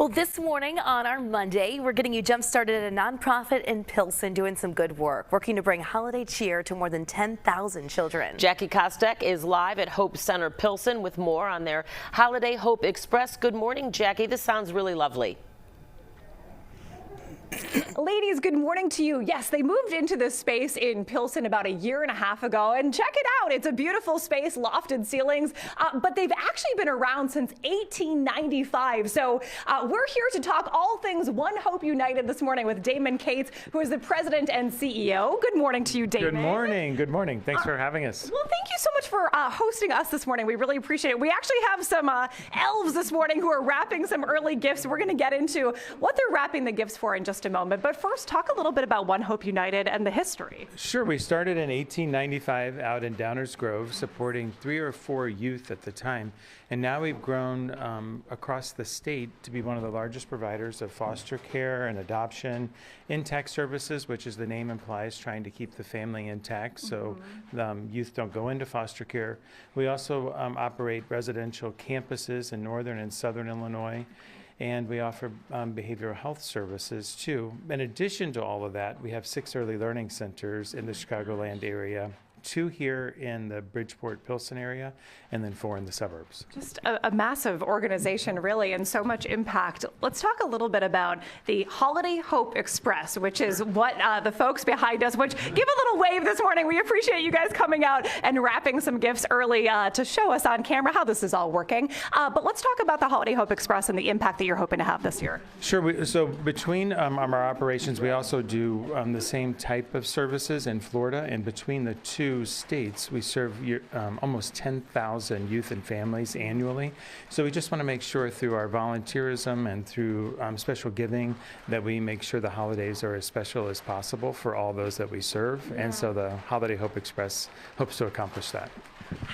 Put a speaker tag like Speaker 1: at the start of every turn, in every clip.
Speaker 1: Well, this morning on our Monday, we're getting you jump-started at a nonprofit in Pilsen doing some good work, working to bring holiday cheer to more than 10,000 children.
Speaker 2: Jackie Kostek is live at Hope Center Pilsen with more on their Holiday Hope Express. Good morning, Jackie. This sounds really lovely.
Speaker 3: Ladies, good morning to you. Yes, they moved into this space in Pilsen about a year and a half ago, and check it out. It's a beautiful space, lofted ceilings, but they've actually been around since 1895. So we're here to talk all things One Hope United this morning with Damon Cates, who is the president and CEO. Good morning to you, Damon.
Speaker 4: Good morning. Good morning. Thanks for having us.
Speaker 3: Well, thank you so much for hosting us this morning. We really appreciate it. We actually have some elves this morning who are wrapping some early gifts. We're going to get into what they're wrapping the gifts for in just a moment. But first, talk a little bit about One Hope United and the history.
Speaker 4: Sure. We started in 1895 out in Downers Grove, supporting 3 or 4 youth at the time. And now we've grown across the state to be one of the largest providers of foster care and adoption, intact services, which as the name implies, trying to keep the family intact so youth don't go into foster care. We also operate residential campuses in northern and southern Illinois. And we offer behavioral health services too. In addition to all of that, we have 6 early learning centers in the Chicagoland area, 2 here in the Bridgeport-Pilsen area, and then 4 in the suburbs.
Speaker 3: Just a massive organization, really, and so much impact. Let's talk a little bit about the Holiday Hope Express, which is what the folks behind us, which give a little wave this morning. We appreciate you guys coming out and wrapping some gifts early to show us on camera how this is all working. But let's talk about the Holiday Hope Express and the impact that you're hoping to have this year.
Speaker 4: Sure. So between our operations, we also do the same type of services in Florida, and between the 2 states, we serve almost 10,000 youth and families annually. So we just want to make sure through our volunteerism and through special giving that we make sure the holidays are as special as possible for all those that we serve. Yeah. And so the Holiday Hope Express hopes to accomplish that.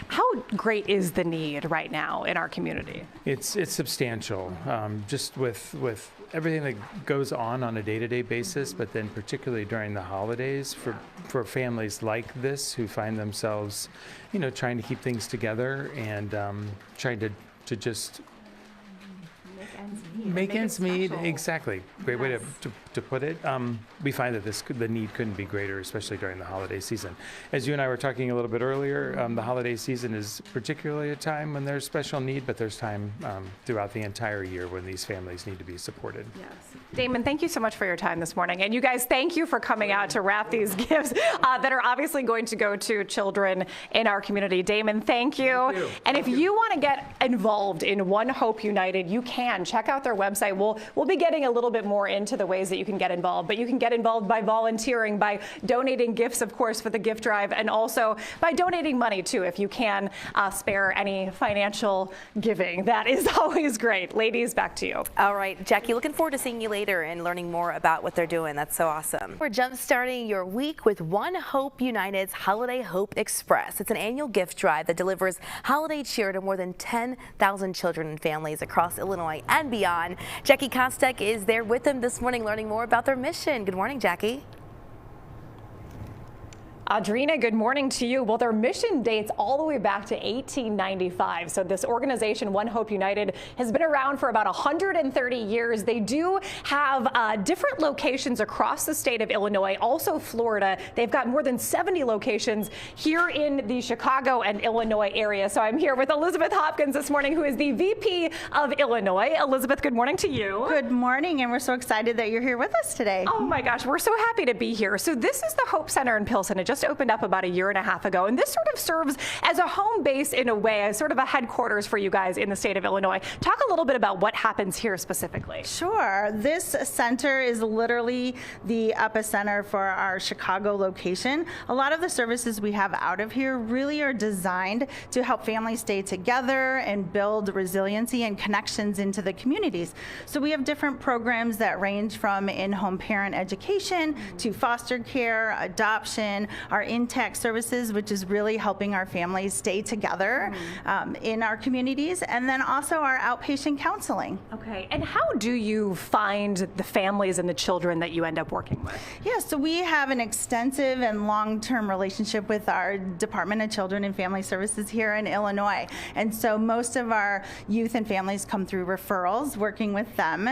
Speaker 3: How great is the need right now in our community?
Speaker 4: It's substantial, just with everything that goes on a day-to-day basis, but then particularly during the holidays for families like this who find themselves, trying to keep things together and trying to just make ends meet. Exactly. Great way to put it. We find that the need couldn't be greater, especially during the holiday season. As you and I were talking a little bit earlier, the holiday season is particularly a time when there's special need, but there's time throughout the entire year when these families need to be supported.
Speaker 3: Yes. Damon, thank you so much for your time this morning. And you guys, thank you for coming out to wrap these gifts that are obviously going to go to children in our community. Damon, thank you.
Speaker 4: Thank you.
Speaker 3: And if you want to get involved in One Hope United, you can. Check out their website. We'll be getting a little bit more into the ways that you can get involved, but you can get involved by volunteering, by donating gifts, of course, for the gift drive, and also by donating money too, if you can spare any financial giving. That is always great. Ladies, back to you.
Speaker 1: All right, Jackie, looking forward to seeing you later and learning more about what they're doing. That's so awesome. We're jump-starting your week with One Hope United's Holiday Hope Express. It's an annual gift drive that delivers holiday cheer to more than 10,000 children and families across Illinois and beyond. Jackie Kostek is there with them this morning learning more about their mission. Good morning, Jackie.
Speaker 3: Audrina, good morning to you. Well, their mission dates all the way back to 1895. So this organization, One Hope United, has been around for about 130 years. They do have different locations across the state of Illinois, also Florida. They've got more than 70 locations here in the Chicago and Illinois area. So I'm here with Elizabeth Hopkins this morning, who is the VP of Illinois. Elizabeth, good morning to you.
Speaker 5: Good morning, and we're so excited that you're here with us today.
Speaker 3: Oh my gosh, we're so happy to be here. So this is the Hope Center in Pilsen. It just opened up about a year and a half ago, and this sort of serves as a home base in a way, as sort of a headquarters for you guys in the state of Illinois. Talk a little bit about what happens here specifically.
Speaker 5: Sure. This center is literally the epicenter for our Chicago location. A lot of the services we have out of here really are designed to help families stay together and build resiliency and connections into the communities. So we have different programs that range from in-home parent education to foster care, adoption. our intact services, which is really helping our families stay together in our communities, and then also our outpatient counseling.
Speaker 3: Okay, and how do you find the families and the children that you end up working with?
Speaker 5: Yeah, so we have an extensive and long-term relationship with our Department of Children and Family Services here in Illinois. And so most of our youth and families come through referrals, working with them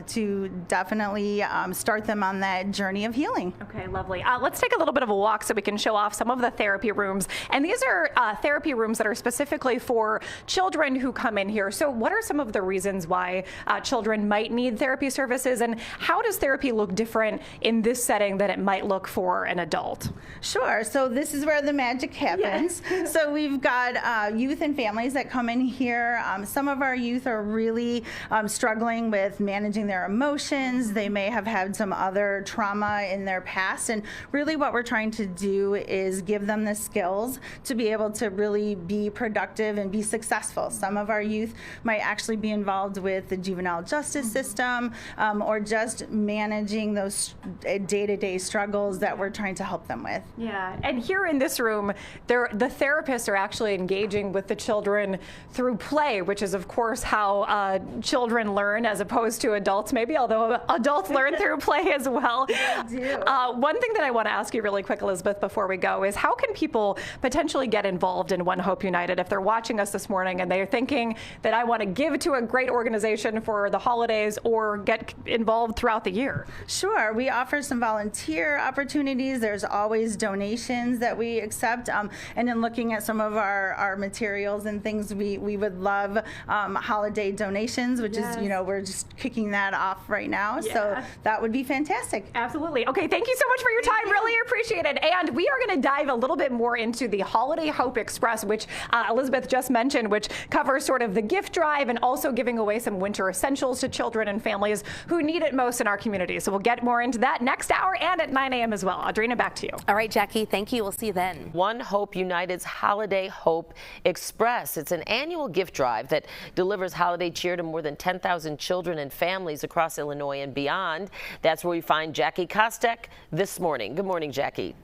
Speaker 5: to definitely start them on that journey of healing.
Speaker 3: Okay, lovely. Let's take a little bit of a walk so we can show off some of the therapy rooms. And these are therapy rooms that are specifically for children who come in here. So what are some of the reasons why children might need therapy services, and how does therapy look different in this setting than it might look for an adult?
Speaker 5: Sure. So this is where the magic happens. Yes. So we've got youth and families that come in here. Some of our youth are really struggling with managing their emotions. They may have had some other trauma in their past. And really what we're trying to do is give them the skills to be able to really be productive and be successful. Some of our youth might actually be involved with the juvenile justice system or just managing those day-to-day struggles that we're trying to help them with.
Speaker 3: Yeah, and here in this room, the therapists are actually engaging with the children through play, which is of course how children learn as opposed to adults maybe, although adults learn through play as well.
Speaker 5: They do.
Speaker 3: One thing that I want to ask you really quick, Elizabeth, before we go is how can people potentially get involved in One Hope United if they're watching us this morning and they're thinking that I want to give to a great organization for the holidays or get involved throughout the year?
Speaker 5: Sure. We offer some volunteer opportunities. There's always donations that we accept. And in looking at some of our materials and things, we would love holiday donations, which is, we're just kicking that off right now. Yeah. So that would be fantastic.
Speaker 3: Absolutely. Okay, thank you so much for your time. Really appreciate it. And we are going to dive a little bit more into the Holiday Hope Express, which Elizabeth just mentioned, which covers sort of the gift drive and also giving away some winter essentials to children and families who need it most in our community. So we'll get more into that next hour and at 9 a.m. as well. Audrina, back to you.
Speaker 1: All right, Jackie, thank you. We'll see you then.
Speaker 2: One Hope United's Holiday Hope Express. It's an annual gift drive that delivers holiday cheer to more than 10,000 children and families across Illinois and beyond. That's where we find Jackie Kostek this morning. Good morning, Jackie.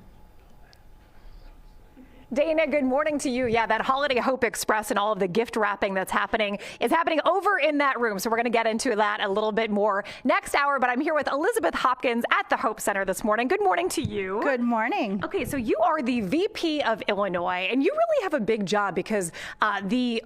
Speaker 3: Dana, good morning to you. Yeah, that Holiday Hope Express and all of the gift wrapping that's happening is happening over in that room. So we're going to get into that a little bit more next hour. But I'm here with Elizabeth Hopkins at the Hope Center this morning. Good morning to you.
Speaker 5: Good morning.
Speaker 3: Okay, so you are the VP of Illinois, and you really have a big job because the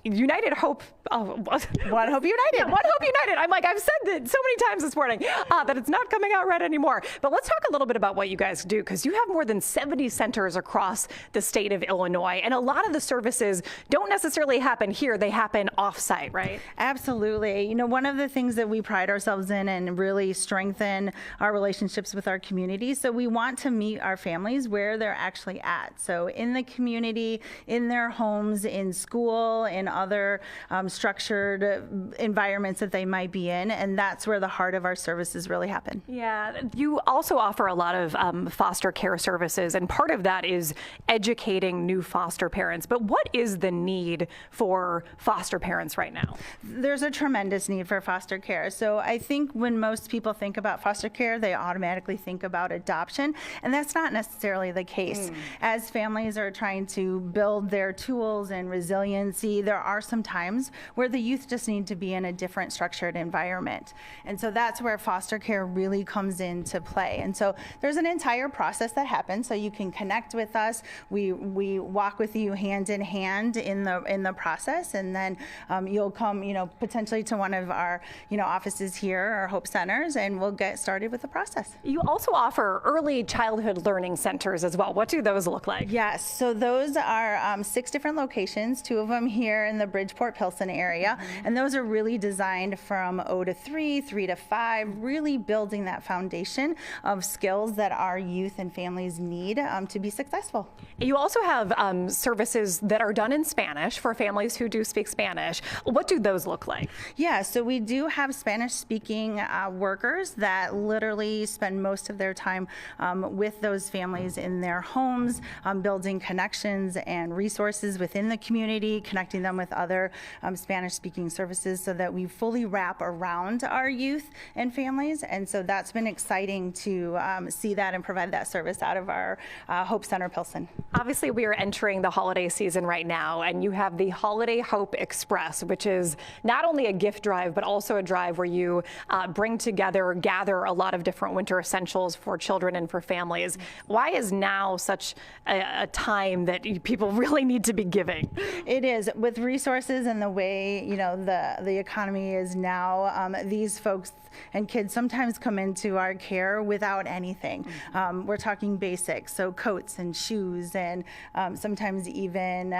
Speaker 3: United Hope.
Speaker 5: One Hope United.
Speaker 3: Yeah, One Hope United. I'm like, I've said that so many times this morning that it's not coming out right anymore. But let's talk a little bit about what you guys do, because you have more than 70 centers across the state of Illinois, and a lot of the services don't necessarily happen here. They happen off-site, right?
Speaker 5: Absolutely. One of the things that we pride ourselves in and really strengthen our relationships with our community. So we want to meet our families where they're actually at. So in the community, in their homes, in school, in other structured environments that they might be in, and that's where the heart of our services really happen.
Speaker 3: Yeah, you also offer a lot of foster care services, and part of that is educating new foster parents. But what is the need for foster parents right now?
Speaker 5: There's a tremendous need for foster care. So I think when most people think about foster care, they automatically think about adoption, and that's not necessarily the case. As families are trying to build their tools and resiliency, there are some times where the youth just need to be in a different structured environment. And so that's where foster care really comes into play. And so there's an entire process that happens. So you can connect with us. We walk with you hand in hand in the process, and then you'll come, potentially to one of our, offices here, our Hope Centers, and we'll get started with the process.
Speaker 3: You also offer early childhood learning centers as well. What do those look like?
Speaker 5: Yes, so those are 6 different locations, 2 of them here in the Bridgeport-Pilsen area, and those are really designed from 0 to 3, 3 to 5, really building that foundation of skills that our youth and families need to be successful.
Speaker 3: You You also have services that are done in Spanish for families who do speak Spanish. What do those look like?
Speaker 5: Yeah, so we do have Spanish-speaking workers that literally spend most of their time with those families in their homes, building connections and resources within the community, connecting them with other Spanish-speaking services so that we fully wrap around our youth and families. And so that's been exciting to see that and provide that service out of our Hope Center Pilsen.
Speaker 3: Obviously, we are entering the holiday season right now, and you have the Holiday Hope Express, which is not only a gift drive, but also a drive where you bring together, gather a lot of different winter essentials for children and for families. Why is now such a time that people really need to be giving?
Speaker 5: It is, with resources and the way, you know, the economy is now, these folks and kids sometimes come into our care without anything. We're talking basics, so coats and shoes and sometimes even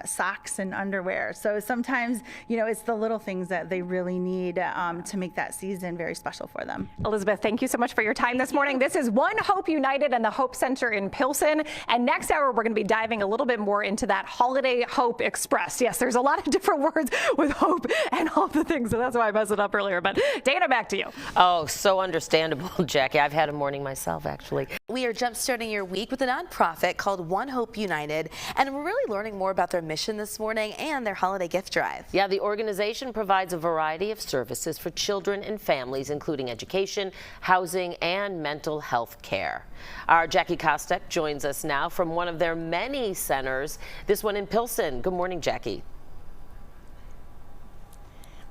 Speaker 5: socks and underwear. So sometimes, you know, it's the little things that they really need to make that season very special for them.
Speaker 3: Elizabeth, thank you so much for your time this morning. This is One Hope United and the Hope Center in Pilsen. And next hour, we're going to be diving a little bit more into that Holiday Hope Express. Yes, there's a lot of different words with hope and all the things, so that's why I messed it up earlier. But Dana, back to you.
Speaker 2: Oh, so understandable, Jackie. I've had a morning myself, actually.
Speaker 1: We are jumpstarting your week with a nonprofit called One Hope United, and we're really learning more about their mission this morning and their holiday gift drive.
Speaker 2: Yeah, the organization provides a variety of services for children and families, including education, housing, and mental health care. Our Jackie Kostek joins us now from one of their many centers, this one in Pilsen. Good morning, Jackie.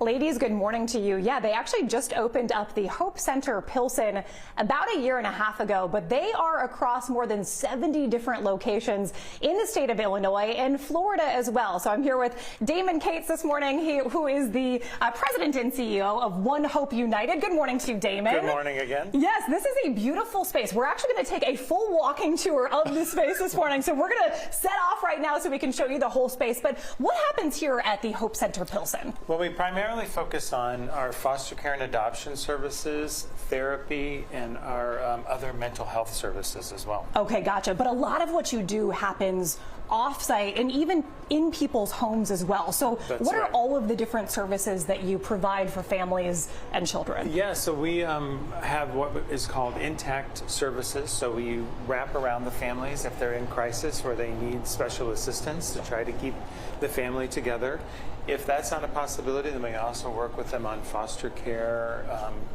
Speaker 3: Ladies, good morning to you. Yeah, they actually just opened up the Hope Center Pilsen about a year and a half ago, but they are across more than 70 different locations in the state of Illinois and Florida as well. So I'm here with Damon Cates this morning, who is the president and CEO of One Hope United. Good morning to you, Damon.
Speaker 6: Good morning again.
Speaker 3: Yes, this is a beautiful space. We're actually going to take a full walking tour of this space this morning. So we're going to set off right now so we can show you the whole space. But what happens here at the Hope Center Pilsen?
Speaker 4: Well, we primarily focus on our foster care and adoption services, therapy, and our other mental health services as well.
Speaker 3: Okay, gotcha. But a lot of what you do happens off-site and even in people's homes as well. So what are all of the different services that you provide for families and children?
Speaker 4: Yeah, so we have what is called intact services. So we wrap around the families if they're in crisis or they need special assistance to try to keep the family together. If that's not a possibility, then we also work with them on foster care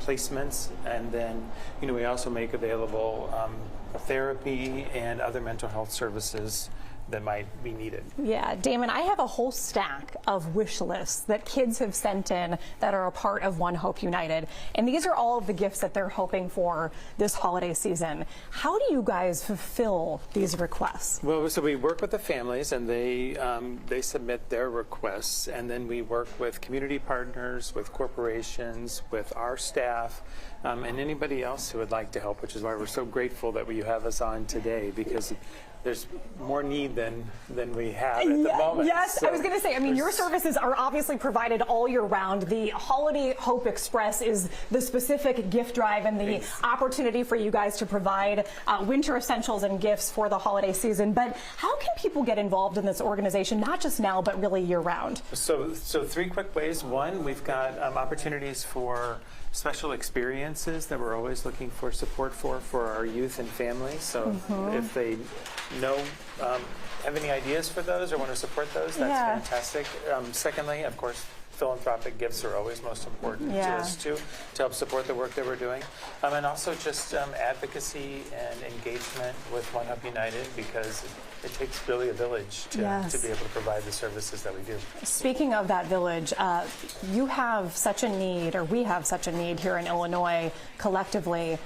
Speaker 4: placements, and then, you know, we also make available therapy and other mental health services that might be needed.
Speaker 3: Yeah, Damon, I have a whole stack of wish lists that kids have sent in that are a part of One Hope United. And these are all of the gifts that they're hoping for this holiday season. How do you guys fulfill these requests?
Speaker 4: Well, so we work with the families and they submit their requests, and then we work with community partners, with corporations, with our staff, and anybody else who would like to help, which is why we're so grateful that you have us on today, because there's more need than we have at the moment.
Speaker 3: Yes,
Speaker 4: so
Speaker 3: I was going to say, I mean, your services are obviously provided all year round. The Holiday Hope Express is the specific gift drive and the opportunity for you guys to provide winter essentials and gifts for the holiday season. But how can people get involved in this organization, not just now, but really year round?
Speaker 4: So three quick ways. One, we've got opportunities for special experiences that we're always looking for support for our youth and families. So if they have any ideas for those or want to support those, that's fantastic. Secondly, of course, philanthropic gifts are always most important to us too, to help support the work that we're doing. And also just advocacy and engagement with One Hope United, because it takes really a village to be able to provide the services that we do.
Speaker 3: Speaking of that village, you have such a need, or we have such a need here in Illinois collectively.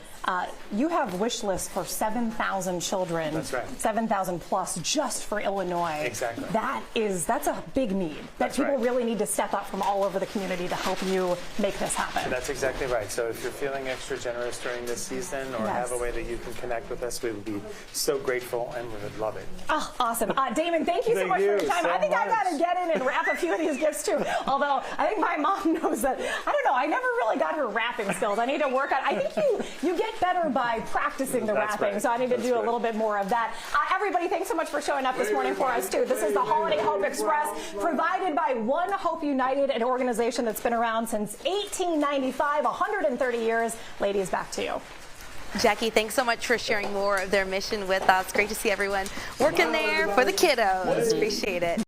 Speaker 3: You have wish lists for 7,000 children.
Speaker 4: That's right.
Speaker 3: 7,000 plus just for Illinois.
Speaker 4: Exactly.
Speaker 3: That's a big need. That people really need to step up from all over the community to help you make this happen.
Speaker 4: That's exactly right. So if you're feeling extra generous during this season or have a way that you can connect with us, we would be so grateful and we would love it.
Speaker 3: Oh, awesome. Damon, thank you so much for your time. I think I got to get in and wrap a few of these gifts too. Although I think my mom knows that, I don't know, I never really got her wrapping skills. I need to work on, I think you get get better by practicing the rapping, so I need to do a little bit more of that. Everybody, thanks so much for showing up this morning for us, too. This is the Holiday Hope Express, provided by One Hope United, an organization that's been around since 1895, 130 years. Ladies, back to you.
Speaker 1: Jackie, thanks so much for sharing more of their mission with us. Great to see everyone working there for the kiddos. Appreciate it.